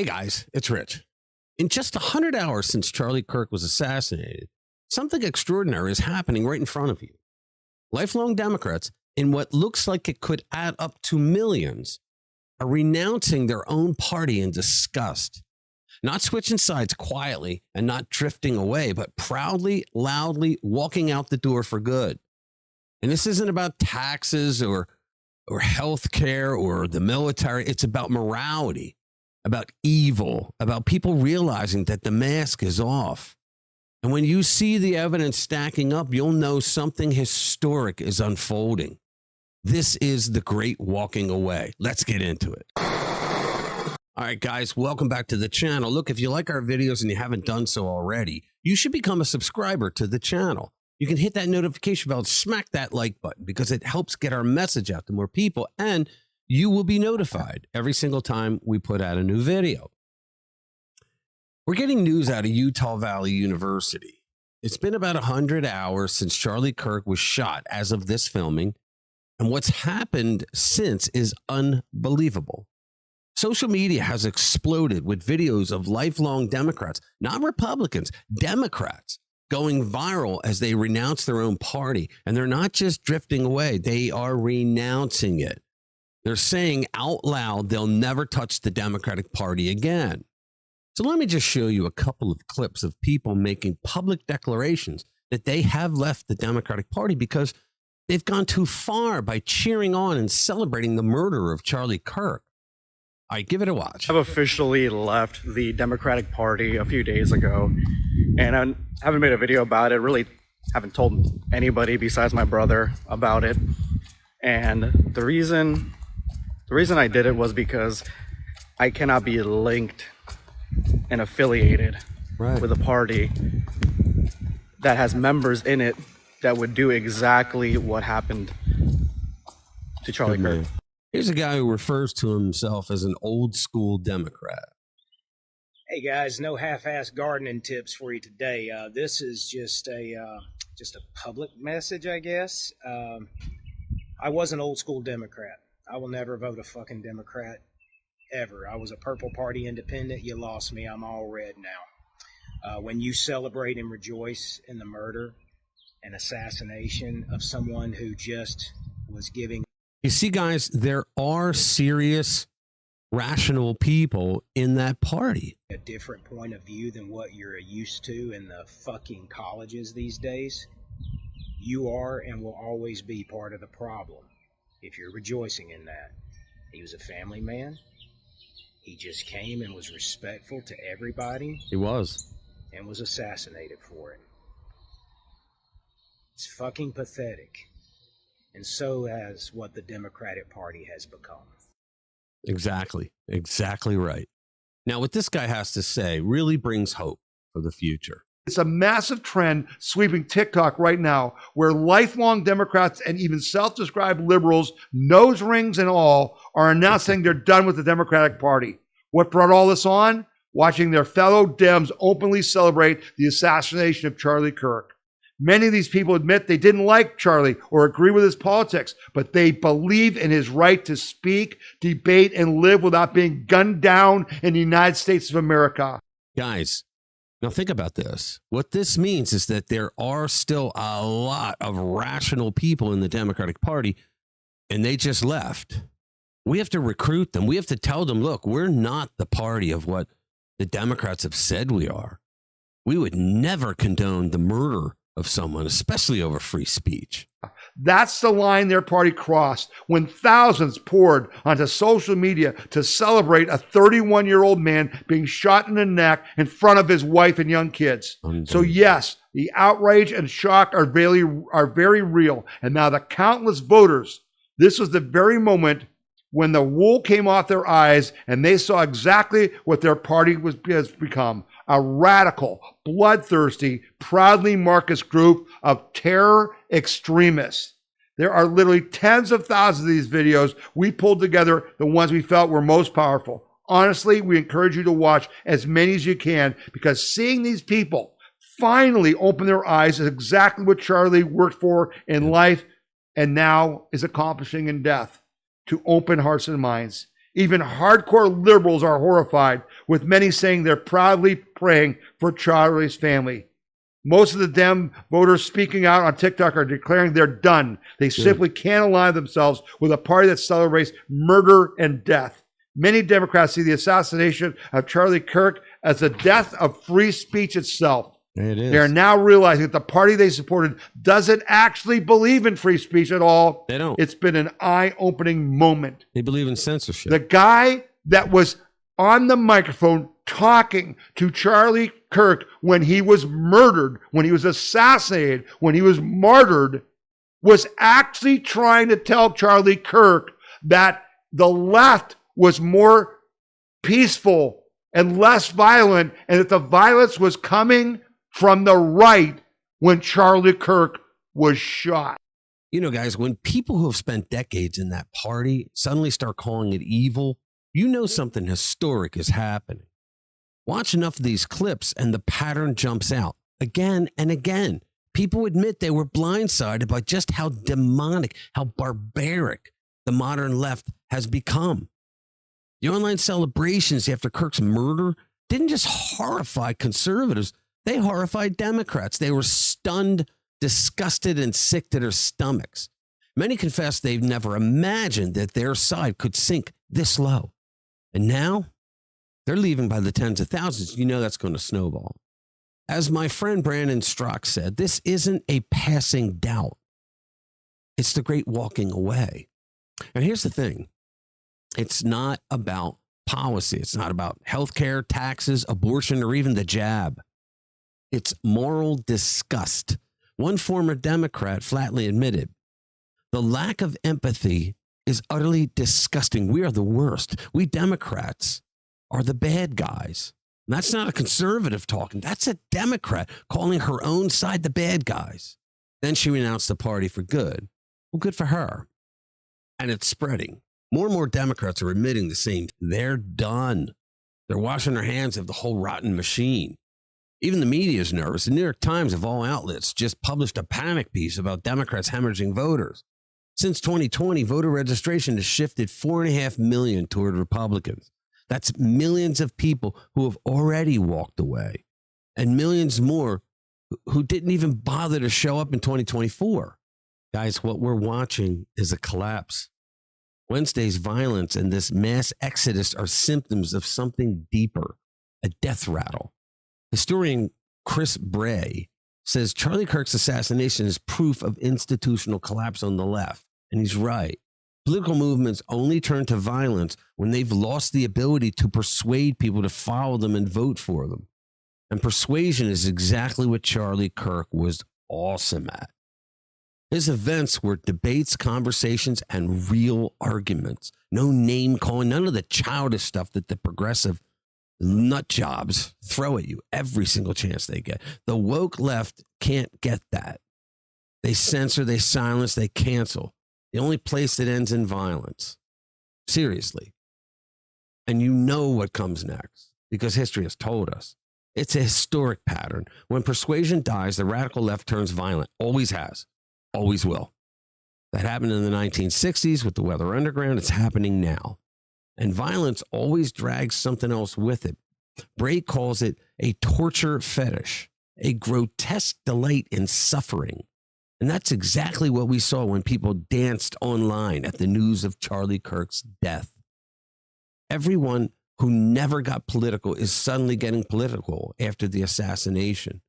Hey guys, it's Rich. In just 100 hours since Charlie Kirk was assassinated, something extraordinary is happening right in front of you. Lifelong Democrats, in what looks like it could add up to millions, are renouncing their own party in disgust. Not switching sides quietly and not drifting away, but proudly, loudly walking out the door for good. And this isn't about taxes or health care or the military. It's about morality, about evil, about people realizing that the mask is off. And when you see the evidence stacking up, you'll know something historic is unfolding. This is the great walking away. Let's get into it. All right, guys, welcome back to the channel. Look, if you like our videos and you haven't done so already, you should become a subscriber to the channel. You can hit that notification bell, smack that like button because it helps get our message out to more people, and you will be notified every single time we put out a new video. We're getting news out of Utah Valley University. It's been about 100 hours since Charlie Kirk was shot as of this filming, and what's happened since is unbelievable. Social media has exploded with videos of lifelong Democrats, not Republicans, Democrats, going viral as they renounce their own party. And they're not just drifting away, they are renouncing it. They're saying out loud they'll never touch the Democratic Party again. So let me just show you a couple of clips of people making public declarations that they have left the Democratic Party because they've gone too far by cheering on and celebrating the murder of Charlie Kirk. All right, give it a watch. I've officially left the Democratic Party a few days ago, and I haven't made a video about it. Really haven't told anybody besides my brother about it. And the reason I did it was because I cannot be linked and affiliated with a party that has members in it that would do exactly what happened to Charlie Kirk. Here's a guy who refers to himself as an old school Democrat. Hey guys, no half-ass gardening tips for you today. This is just a public message, I guess. I was an old school Democrat. I will never vote a fucking Democrat ever. I was a Purple Party independent. You lost me. I'm all red now. When you celebrate and rejoice in the murder and assassination of someone who just was giving. You see, guys, there are serious, rational people in that party. A different point of view than what you're used to in the fucking colleges these days. You are and will always be part of the problem if you're rejoicing in that. He was a family man. He just came and was respectful to everybody. He was. And was assassinated for it. It's fucking pathetic. And so has what the Democratic Party has become. Exactly. Exactly right. Now, what this guy has to say really brings hope for the future. It's a massive trend sweeping TikTok right now, where lifelong Democrats and even self-described liberals, nose rings and all, are announcing they're done with the Democratic Party. What brought all this on? Watching their fellow Dems openly celebrate the assassination of Charlie Kirk. Many of these people admit they didn't like Charlie or agree with his politics, but they believe in his right to speak, debate, and live without being gunned down in the United States of America. Guys, now think about this. What this means is that there are still a lot of rational people in the Democratic Party, and they just left. We have to recruit them. We have to tell them, look, we're not the party of what the Democrats have said we are. We would never condone the murder of someone, especially over free speech. That's the line their party crossed when thousands poured onto social media to celebrate a 31-year-old man being shot in the neck in front of his wife and young kids. So yes, the outrage and shock are very real. And now the countless voters, this was the very moment when the wool came off their eyes and they saw exactly what their party has become. A radical, bloodthirsty, proudly Marxist group of terror extremists. There are literally tens of thousands of these videos. We pulled together the ones we felt were most powerful. Honestly, we encourage you to watch as many as you can, because seeing these people finally open their eyes is exactly what Charlie worked for in life and now is accomplishing in death, to open hearts and minds. Even hardcore liberals are horrified, with many saying they're proudly praying for Charlie's family. Most of the Dem voters speaking out on TikTok are declaring they're done. They simply can't align themselves with a party that celebrates murder and death. Many Democrats see the assassination of Charlie Kirk as the death of free speech itself. It is. They are now realizing that the party they supported doesn't actually believe in free speech at all. They don't. It's been an eye-opening moment. They believe in censorship. The guy that was on the microphone talking to Charlie Kirk when he was murdered, when he was assassinated, when he was martyred, was actually trying to tell Charlie Kirk that the left was more peaceful and less violent, and that the violence was coming from the right when Charlie Kirk was shot. You know, guys, when people who have spent decades in that party suddenly start calling it evil, you know something historic is happening. Watch enough of these clips and the pattern jumps out again and again. People admit they were blindsided by just how demonic, how barbaric the modern left has become. The online celebrations after Kirk's murder didn't just horrify conservatives, they horrified Democrats. They were stunned, disgusted, and sick to their stomachs. Many confess they've never imagined that their side could sink this low. And now they're leaving by the tens of thousands. You know that's going to snowball. As my friend Brandon Strock said, this isn't a passing doubt. It's the great walking away. And here's the thing. It's not about policy. It's not about healthcare, taxes, abortion, or even the jab. It's moral disgust. One former Democrat flatly admitted, the lack of empathy is utterly disgusting. We are the worst. We Democrats are the bad guys. And that's not a conservative talking. That's a Democrat calling her own side the bad guys. Then she renounced the party for good. Well, good for her. And it's spreading. More and more Democrats are admitting the same. They're done. They're washing their hands of the whole rotten machine. Even the media is nervous. The New York Times, of all outlets, just published a panic piece about Democrats hemorrhaging voters. Since 2020, voter registration has shifted 4.5 million toward Republicans. That's millions of people who have already walked away, and millions more who didn't even bother to show up in 2024. Guys, what we're watching is a collapse. Wednesday's violence and this mass exodus are symptoms of something deeper, a death rattle. Historian Chris Bray says Charlie Kirk's assassination is proof of institutional collapse on the left. And he's right. Political movements only turn to violence when they've lost the ability to persuade people to follow them and vote for them. And persuasion is exactly what Charlie Kirk was awesome at. His events were debates, conversations, and real arguments. No name calling, none of the childish stuff that the progressive nut jobs throw at you every single chance they get. The woke left can't get that. They censor, they silence, they cancel. The only place that ends in violence. Seriously. And you know what comes next because history has told us. It's a historic pattern. When persuasion dies, the radical left turns violent. Always has. Always will. That happened in the 1960s with the Weather Underground. It's happening now. And violence always drags something else with it. Bray calls it a torture fetish, a grotesque delight in suffering. And that's exactly what we saw when people danced online at the news of Charlie Kirk's death. Everyone who never got political is suddenly getting political after the assassination.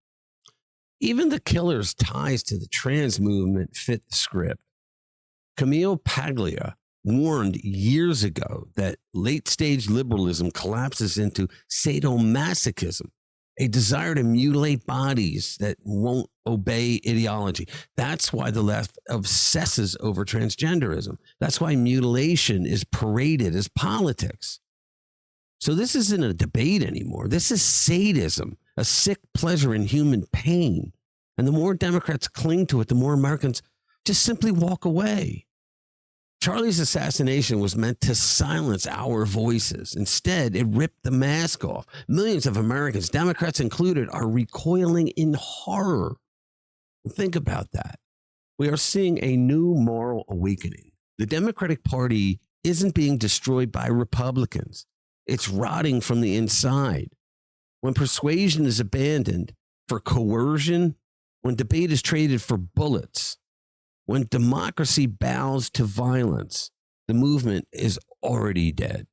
Even the killer's ties to the trans movement fit the script. Camille Paglia warned years ago that late-stage liberalism collapses into sadomasochism, a desire to mutilate bodies that won't obey ideology. That's why the left obsesses over transgenderism. That's why mutilation is paraded as politics. So this isn't a debate anymore. This is sadism, a sick pleasure in human pain. And the more Democrats cling to it, the more Americans just simply walk away. Charlie's assassination was meant to silence our voices. Instead, it ripped the mask off. Millions of Americans, Democrats included, are recoiling in horror. Think about that. We are seeing a new moral awakening. The Democratic Party isn't being destroyed by Republicans. It's rotting from the inside. When persuasion is abandoned for coercion, when debate is traded for bullets, when democracy bows to violence, the movement is already dead.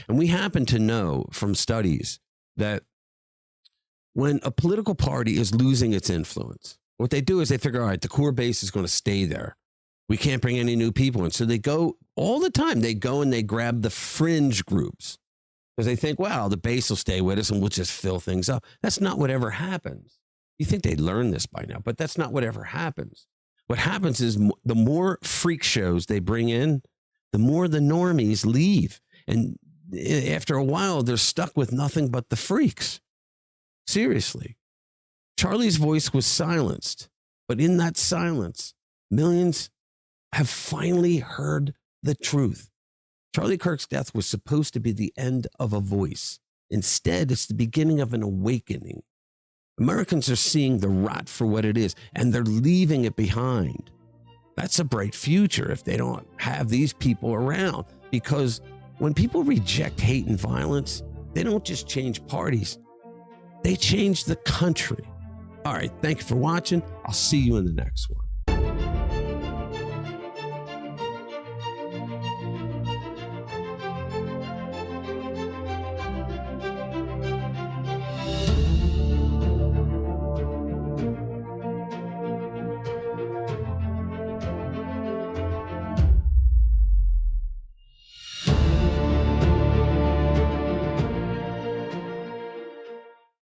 And we happen to know from studies that when a political party is losing its influence, what they do is they figure, all right, the core base is going to stay there. We can't bring any new people in. So they go all the time. They go and they grab the fringe groups because they think, wow, the base will stay with us and we'll just fill things up. That's not what ever happens. You think they'd learn this by now, but that's not what ever happens. What happens is the more freak shows they bring in, the more the normies leave. And after a while, they're stuck with nothing but the freaks. Seriously. Charlie's voice was silenced, but in that silence, millions have finally heard the truth. Charlie Kirk's death was supposed to be the end of a voice. Instead, it's the beginning of an awakening. Americans are seeing the rot for what it is, and they're leaving it behind. That's a bright future if they don't have these people around, because when people reject hate and violence, they don't just change parties, they change the country. All right, thank you for watching. I'll see you in the next one.